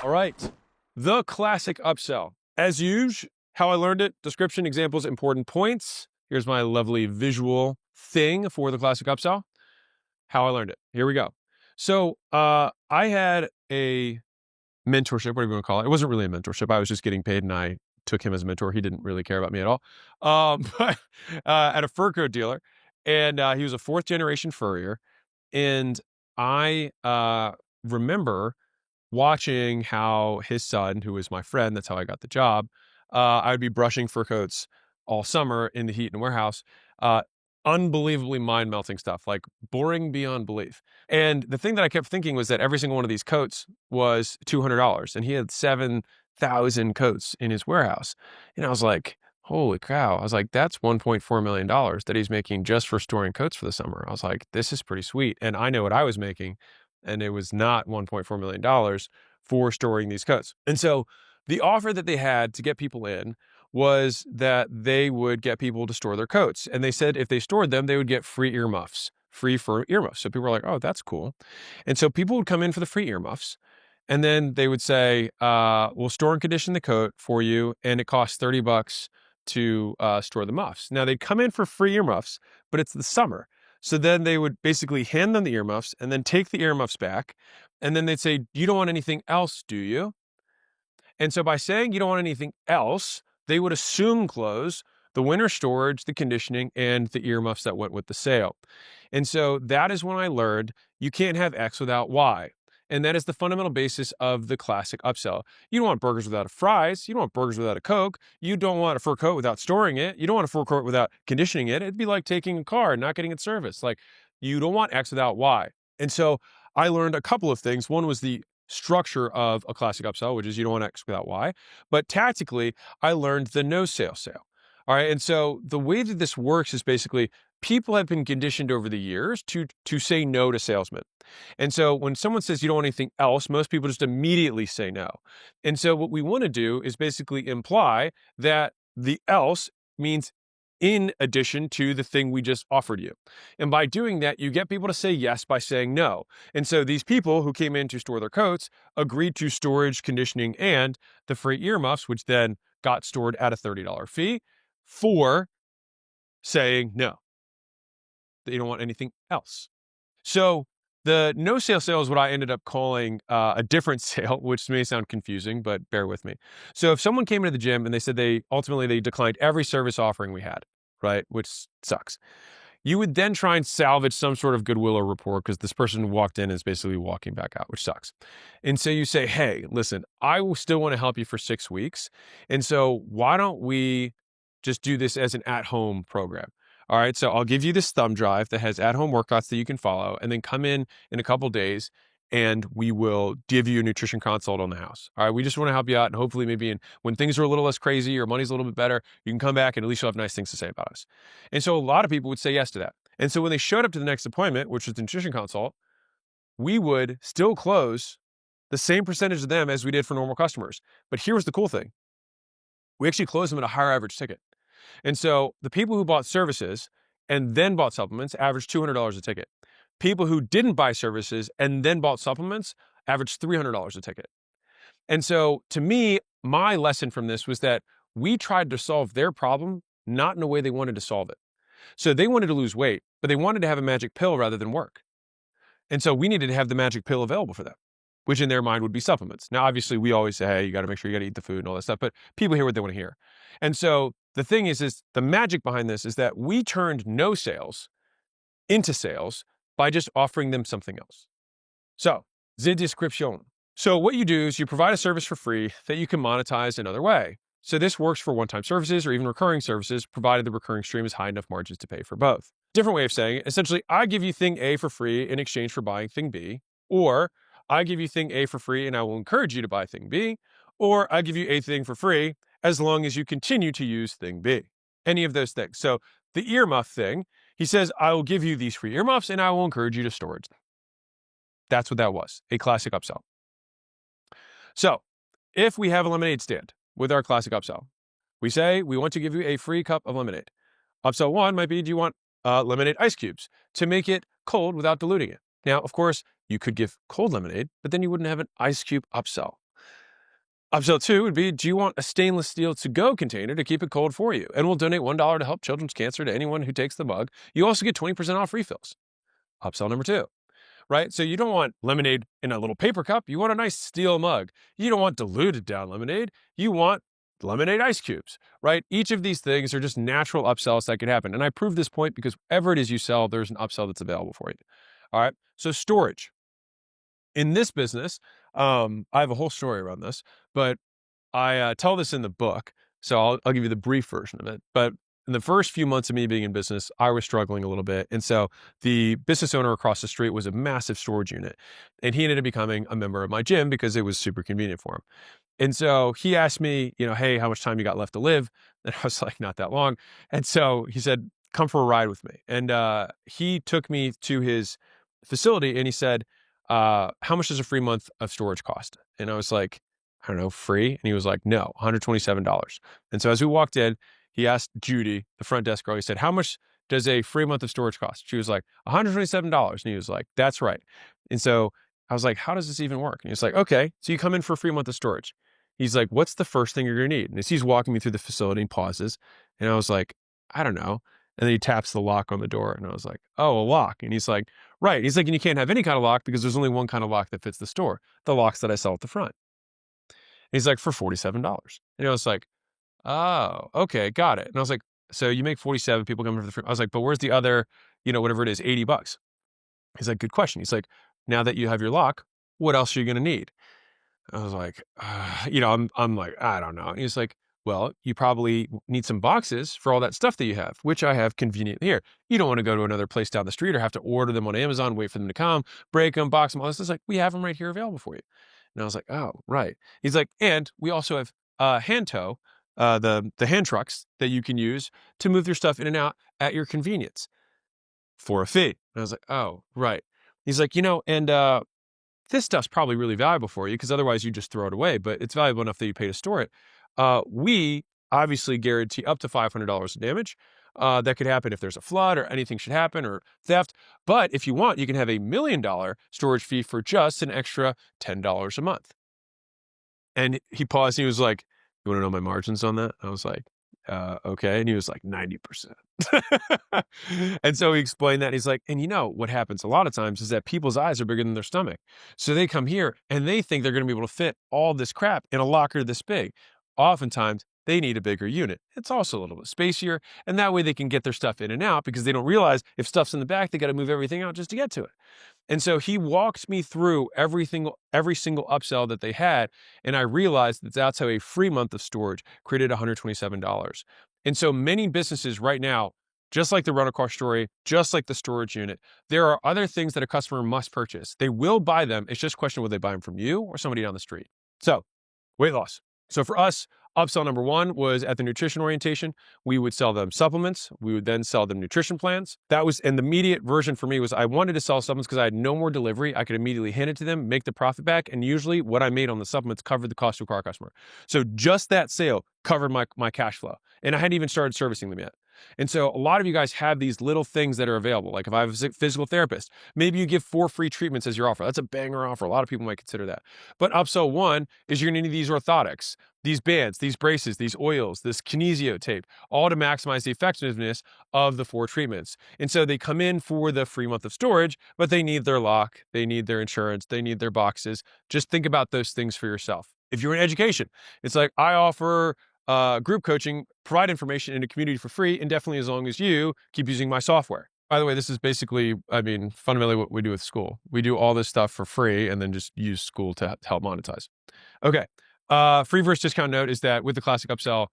All right. The classic upsell. As usual, how I learned it, description, examples, important points. Here's my lovely visual thing for the classic upsell. How I learned it. Here we go. So I had a mentorship, whatever you want to call it. It wasn't really a mentorship. I was just getting paid and I took him as a mentor. He didn't really care about me at all. But at a fur coat dealer. And he was a fourth generation furrier. And I remember watching how his son, who was my friend, that's how I got the job, I would be brushing fur coats all summer in the heat in the warehouse. Uh, Unbelievably mind-melting stuff, like boring beyond belief. And the thing that I kept thinking was that every single one of these coats was $200, and he had 7,000 coats in his warehouse. And I was like, holy cow. I was like, that's $1.4 million that he's making just for storing coats for the summer. I was like, this is pretty sweet. And I know what I was making, and it was not $1.4 million for storing these coats. And so the offer that they had to get people in was that they would get people to store their coats. And they said if they stored them, they would get free earmuffs, free fur earmuffs. So people were like, oh, that's cool. And so people would come in for the free earmuffs. And then they would say, we'll store and condition the coat for you. And it costs $30 to store the muffs. Now they'd come in for free earmuffs, but it's the summer. So then they would basically hand them the earmuffs and then take the earmuffs back. And then they'd say, you don't want anything else, do you? And so by saying you don't want anything else, they would assume close the winter storage, the conditioning, and the earmuffs that went with the sale. And so that is when I learned you can't have X without Y. And that is the fundamental basis of the classic upsell. You don't want burgers without fries. You don't want burgers without a Coke. You don't want a fur coat without storing it. You don't want a fur coat without conditioning it. It'd be like taking a car and not getting it serviced. Like, you don't want X without Y. And so I learned a couple of things. One was the structure of a classic upsell, which is you don't want X without Y. But tactically, I learned the no sale sale. All right. And so the way that this works is basically people have been conditioned over the years to say no to salesmen. And so when someone says you don't want anything else, most people just immediately say no. And so what we want to do is basically imply that the else means in addition to the thing we just offered you. And by doing that, you get people to say yes by saying no. And so these people who came in to store their coats agreed to storage, conditioning, and the free earmuffs, which then got stored at a $30 fee for saying no. They don't want anything else. So the no sale sale is what I ended up calling a different sale, which may sound confusing, but bear with me. So if someone came into the gym and they said they declined every service offering we had, right, which sucks, you would then try and salvage some sort of goodwill or rapport because this person walked in and is basically walking back out, which sucks. And so you say, hey, listen, I will still want to help you for 6 weeks. And so why don't we just do this as an at-home program? All right, so I'll give you this thumb drive that has at-home workouts that you can follow, and then come in a couple days, and we will give you a nutrition consult on the house. All right, we just want to help you out, and hopefully maybe when things are a little less crazy or money's a little bit better, you can come back and at least you'll have nice things to say about us. And so a lot of people would say yes to that. And so when they showed up to the next appointment, which was the nutrition consult, we would still close the same percentage of them as we did for normal customers. But here was the cool thing. We actually closed them at a higher average ticket. And so the people who bought services and then bought supplements averaged $200 a ticket. People who didn't buy services and then bought supplements averaged $300 a ticket. And so to me, my lesson from this was that we tried to solve their problem, not in a way they wanted to solve it. So they wanted to lose weight, but they wanted to have a magic pill rather than work. And so we needed to have the magic pill available for them, which in their mind would be supplements. Now, obviously, we always say, hey, you got to make sure you got to eat the food and all that stuff, but people hear what they want to hear. And so the thing is the magic behind this is that we turned no sales into sales by just offering them something else. So, the description. So what you do is you provide a service for free that you can monetize another way. So this works for one-time services or even recurring services, provided the recurring stream is high enough margins to pay for both. Different way of saying it, essentially, I give you thing A for free in exchange for buying thing B, or I give you thing A for free and I will encourage you to buy thing B, or I give you a thing for free as long as you continue to use thing B. Any of those things. So the earmuff thing, he says, I will give you these free earmuffs and I will encourage you to storage them. That's what that was, a classic upsell. So if we have a lemonade stand with our classic upsell, we say, we want to give you a free cup of lemonade. Upsell 1 might be, do you want lemonade ice cubes to make it cold without diluting it? Now, of course, you could give cold lemonade, but then you wouldn't have an ice cube upsell. Upsell 2 would be, do you want a stainless steel to-go container to keep it cold for you? And we'll donate $1 to help children's cancer to anyone who takes the mug. You also get 20% off refills. Upsell number 2, right? So you don't want lemonade in a little paper cup. You want a nice steel mug. You don't want diluted down lemonade. You want lemonade ice cubes, right? Each of these things are just natural upsells that could happen. And I prove this point because whatever it is you sell, there's an upsell that's available for you. All right. So storage. In this business, I have a whole story around this, but I tell this in the book, so I'll give you the brief version of it. But in the first few months of me being in business, I was struggling a little bit. And so the business owner across the street was a massive storage unit. And he ended up becoming a member of my gym because it was super convenient for him. And so he asked me, hey, how much time you got left to live? And I was like, not that long. And so he said, come for a ride with me. And he took me to his facility and he said, how much does a free month of storage cost? And I was like, I don't know, free? And he was like, no, $127. And so as we walked in, he asked Judy, the front desk girl, he said, how much does a free month of storage cost? She was like, $127. And he was like, that's right. And so I was like, how does this even work? And he's like, okay, so you come in for a free month of storage. He's like, what's the first thing you're going to need? And as he's walking me through the facility and pauses, and I was like, I don't know. And then he taps the lock on the door. And I was like, oh, a lock. And he's like, right. He's like, and you can't have any kind of lock because there's only one kind of lock that fits the store, the locks that I sell at the front. And he's like, for $47. And I was like, oh, okay, got it. And I was like, so you make 47 people come for the free. I was like, but where's the other, whatever it is, $80? He's like, good question. He's like, now that you have your lock, what else are you going to need? I was like, I'm like, I don't know. And he's like, well, you probably need some boxes for all that stuff that you have, which I have conveniently here. You don't want to go to another place down the street or have to order them on Amazon, wait for them to come, break them, box them, all this. It's like, we have them right here available for you. And I was like, oh, right. He's like, and we also have hand tow, the hand trucks that you can use to move your stuff in and out at your convenience for a fee. And I was like, oh, right. He's like, and this stuff's probably really valuable for you because otherwise you just throw it away, but it's valuable enough that you pay to store it. We obviously guarantee up to $500 of damage. That could happen if there's a flood or anything should happen or theft. But if you want, you can have $1 million storage fee for just an extra $10 a month. And he paused and he was like, you want to know my margins on that? I was like, okay. And he was like 90%. And so he explained that. And he's like, and what happens a lot of times is that people's eyes are bigger than their stomach. So they come here and they think they're going to be able to fit all this crap in a locker this big. Oftentimes they need a bigger unit. It's also a little bit spacier. And that way they can get their stuff in and out because they don't realize if stuff's in the back, they got to move everything out just to get to it. And so he walked me through every single upsell that they had. And I realized that that's how a free month of storage created $127. And so many businesses right now, just like the rental car story, just like the storage unit, there are other things that a customer must purchase. They will buy them. It's just a question, will they buy them from you or somebody down the street? So weight loss. So for us, upsell number 1 was at the nutrition orientation. We would sell them supplements. We would then sell them nutrition plans. And the immediate version for me was I wanted to sell supplements because I had no more delivery. I could immediately hand it to them, make the profit back. And usually what I made on the supplements covered the cost to a car customer. So just that sale covered my cash flow. And I hadn't even started servicing them yet. And so a lot of you guys have these little things that are available. Like if I have a physical therapist, maybe you give 4 free treatments as your offer. That's a banger offer. A lot of people might consider that. But upsell 1 is you're going to need these orthotics, these bands, these braces, these oils, this kinesio tape, all to maximize the effectiveness of the 4 treatments. And so they come in for the free month of storage, but they need their lock, they need their insurance, they need their boxes. Just think about those things for yourself. If you're in education, it's like I offer group coaching, provide information in a community for free, indefinitely as long as you keep using my software. By the way, this is basically, fundamentally what we do with school. We do all this stuff for free and then just use school to help monetize. Okay. Free versus discount note is that with the classic upsell,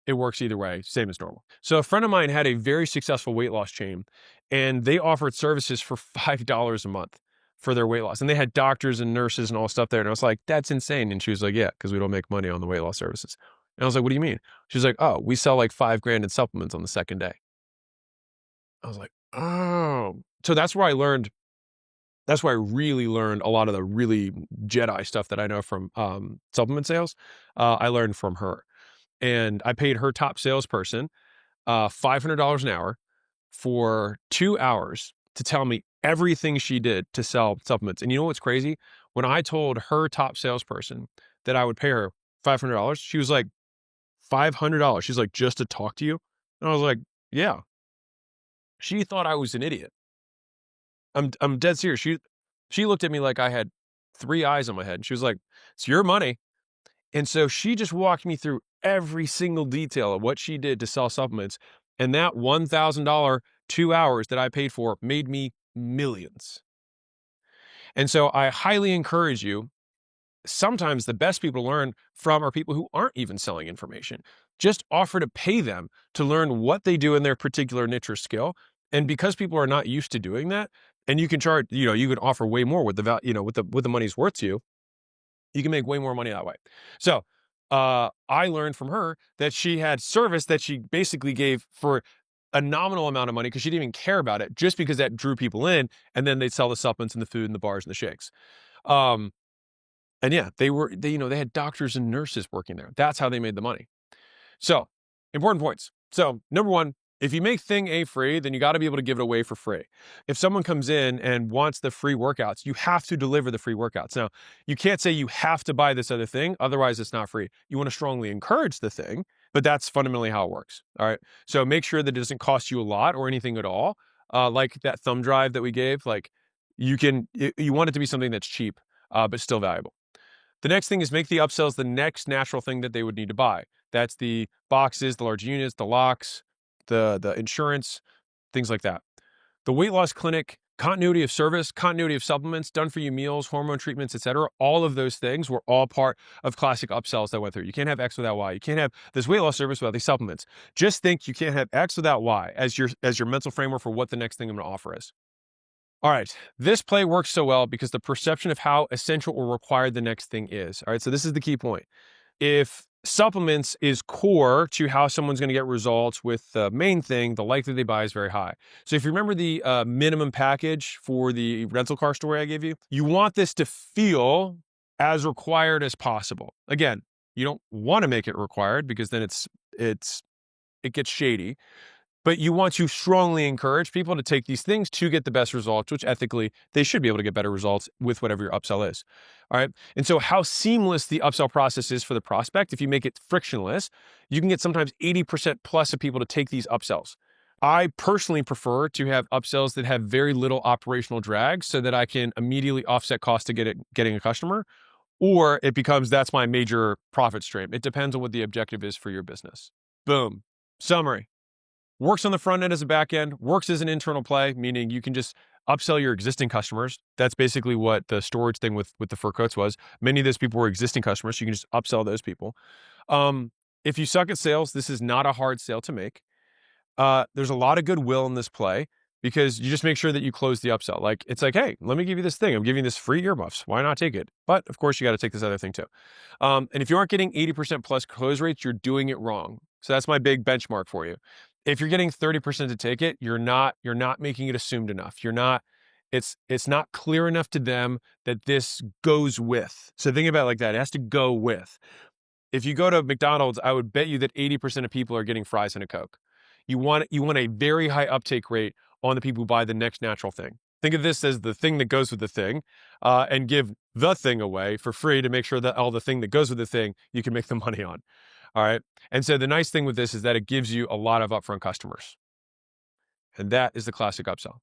it works either way, same as normal. So a friend of mine had a very successful weight loss chain and they offered services for $5 a month for their weight loss. And they had doctors and nurses and all stuff there. And I was like, that's insane. And she was like, yeah, because we don't make money on the weight loss services. And I was like, what do you mean? She was like, oh, we sell like $5,000 in supplements on the second day. I was like, oh. So that's where I really learned a lot of the really Jedi stuff that I know from supplement sales. I learned from her. And I paid her top salesperson $500 an hour for 2 hours to tell me everything she did to sell supplements. And you know what's crazy? When I told her top salesperson that I would pay her $500. She was like, $500. She's like, just to talk to you? And I was like, yeah. She thought I was an idiot. I'm dead serious. She looked at me like I had 3 eyes on my head. She was like, it's your money. And so she just walked me through every single detail of what she did to sell supplements. And that $1,000 2 hours that I paid for made me millions. And so I highly encourage you. Sometimes the best people to learn from are people who aren't even selling information. Just offer to pay them to learn what they do in their particular niche or skill. And because people are not used to doing that, and you can charge, you can offer way more with the value, with the money's worth to you. You can make way more money that way. So I learned from her that she had service that she basically gave for a nominal amount of money because she didn't even care about it, just because that drew people in, and then they'd sell the supplements and the food and the bars and the shakes. And yeah, they had doctors and nurses working there. That's how they made the money. So, important points. So, number one, if you make thing A free, then you got to be able to give it away for free. If someone comes in and wants the free workouts, you have to deliver the free workouts. Now, you can't say you have to buy this other thing, otherwise it's not free. You want to strongly encourage the thing, but that's fundamentally how it works. All right. So make sure that it doesn't cost you a lot or anything at all. Like that thumb drive that we gave, like you want it to be something that's cheap, but still valuable. The next thing is make the upsells the next natural thing that they would need to buy. That's the boxes, the large units, the locks, the insurance, things like that. The weight loss clinic, continuity of service, continuity of supplements, done for you meals, hormone treatments, etc. All of those things were all part of classic upsells that went through. You can't have X without Y. You can't have this weight loss service without these supplements. Just think you can't have X without Y as your mental framework for what the next thing I'm going to offer is. All right, this play works so well because the perception of how essential or required the next thing is. All right, so this is the key point. If supplements is core to how someone's going to get results with the main thing, the likelihood they buy is very high. So if you remember the minimum package for the rental car story I gave you, you want this to feel as required as possible. Again, you don't want to make it required because then it gets shady. But you want to strongly encourage people to take these things to get the best results, which ethically they should be able to get better results with whatever your upsell is. All right. And so how seamless the upsell process is for the prospect, if you make it frictionless, you can get sometimes 80% plus of people to take these upsells. I personally prefer to have upsells that have very little operational drag so that I can immediately offset cost to getting a customer, or it becomes that's my major profit stream. It depends on what the objective is for your business. Boom. Summary. Works on the front end as a back end, works as an internal play, meaning you can just upsell your existing customers. That's basically what the storage thing with the fur coats was. Many of those people were existing customers, so you can just upsell those people. If you suck at sales, this is not a hard sale to make. There's a lot of goodwill in this play because you just make sure that you close the upsell. Like, it's like, hey, let me give you this thing. I'm giving you this free earmuffs. Why not take it? But of course, you got to take this other thing too. And if you aren't getting 80% plus close rates, you're doing it wrong. So that's my big benchmark for you. If you're getting 30% to take it, you're not making it assumed enough. It's not clear enough to them that this goes with. So think about it like that. It has to go with. If you go to McDonald's, I would bet you that 80% of people are getting fries and a Coke. You want a very high uptake rate on the people who buy the next natural thing. Think of this as the thing that goes with the thing, and give the thing away for free to make sure that all the thing that goes with the thing you can make the money on. All right. And so the nice thing with this is that it gives you a lot of upfront customers. And that is the classic upsell.